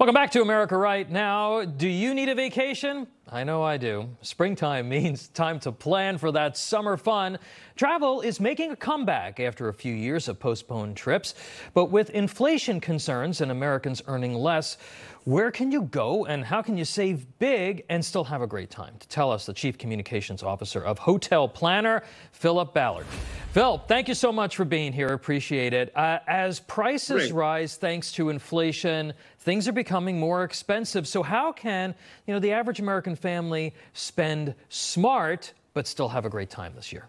Welcome back to America Right Now. Do you need a vacation? I know I do. Springtime means time to plan for that summer fun. Travel is making a comeback after a few years of postponed trips. But with inflation concerns and Americans earning less, where can you go and how can you save big and still have a great time? To tell us, the Chief Communications Officer of Hotel Planner, Philip Ballard. Phil, thank you so much for being here. Appreciate it. As prices rise thanks to inflation, things are becoming more expensive. So how can, the average American family spend smart but still have a great time this year?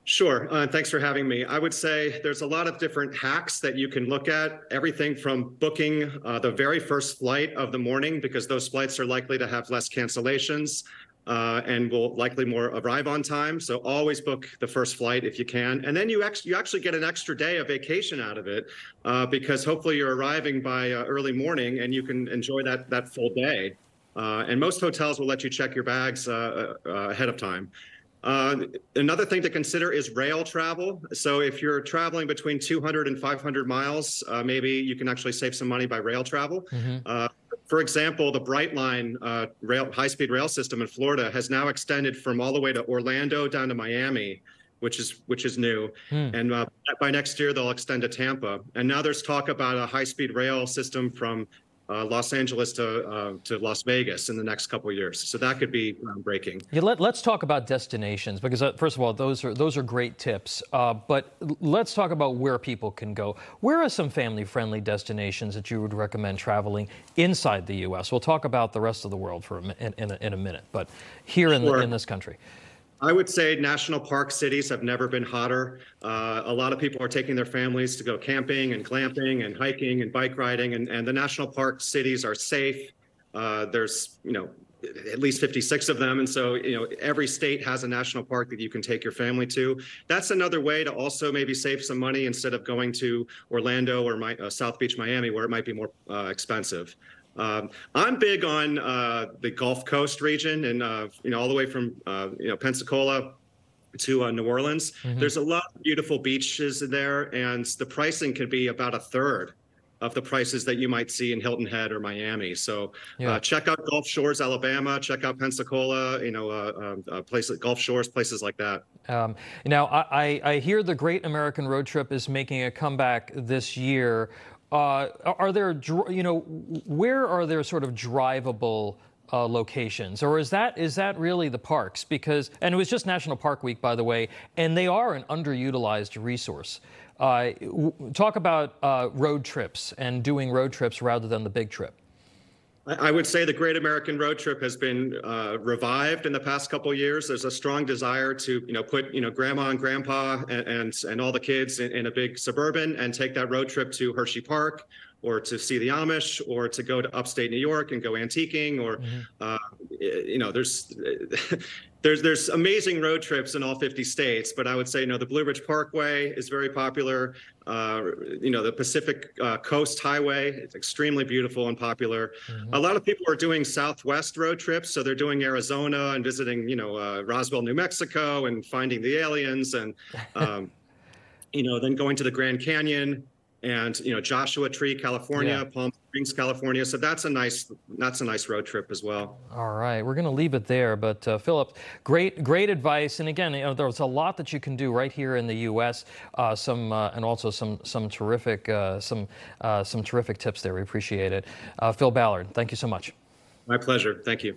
Sure. Thanks for having me. I would say there's a lot of different hacks that you can look at. Everything from booking the very first flight of the morning, because those flights are likely to have less cancellations and will likely more arrive on time. So always book the first flight if you can. And then you actually get an extra day of vacation out of it because hopefully you're arriving by early morning and you can enjoy that full day. And most hotels will let you check your bags ahead of time. Another thing to consider is rail travel. So if you're traveling between 200 and 500 miles, maybe you can actually save some money by rail travel. For example, the Brightline high-speed rail system in Florida has now extended from all the way to Orlando down to Miami, which is new. And by next year, they'll extend to Tampa. And now there's talk about a high-speed rail system from Los Angeles to Las Vegas in the next couple of years. So that could be groundbreaking. Yeah, let's talk about destinations, because first of all, those are great tips. But let's talk about where people can go. Where are some family-friendly destinations that you would recommend traveling inside the U.S.? We'll talk about the rest of the world in a minute, but here in this country. I would say national park cities have never been hotter. A lot of people are taking their families to go camping and glamping and hiking and bike riding, and the national park cities are safe. There's, at least 56 of them. And so, every state has a national park that you can take your family to. That's another way to also maybe save some money instead of going to Orlando or South Beach, Miami, where it might be more expensive. I'm big on the Gulf Coast region and, all the way from, Pensacola to New Orleans. There's a lot of beautiful beaches there, and the pricing can be about a third of the prices that you might see in Hilton Head or Miami. So check out Gulf Shores, Alabama, check out Pensacola, places, Gulf Shores, places like that. Now, I hear the Great American Road Trip is making a comeback this year. Are there, where are there sort of drivable locations, or is that really the parks? And it was just National Park Week, by the way, and they are an underutilized resource. Talk about road trips and doing road trips rather than the big trip. I would say the Great American Road Trip has been revived in the past couple of years. There's a strong desire to, put, grandma and grandpa and all the kids in a big Suburban and take that road trip to Hershey Park, or to see the Amish, or to go to upstate New York and go antiquing, or, there's amazing road trips in all 50 states, but I would say, the Blue Ridge Parkway is very popular. The Pacific Coast Highway, it's extremely beautiful and popular. A lot of people are doing Southwest road trips, so they're doing Arizona and visiting, Roswell, New Mexico, and finding the aliens, and then going to the Grand Canyon and Joshua Tree, California, Palm Springs, California. So that's a nice road trip as well. All right, we're going to leave it there. But Philip, great advice. And again, there's a lot that you can do right here in the U.S. And also some terrific tips there. We appreciate it. Phil Ballard, thank you so much. My pleasure. Thank you.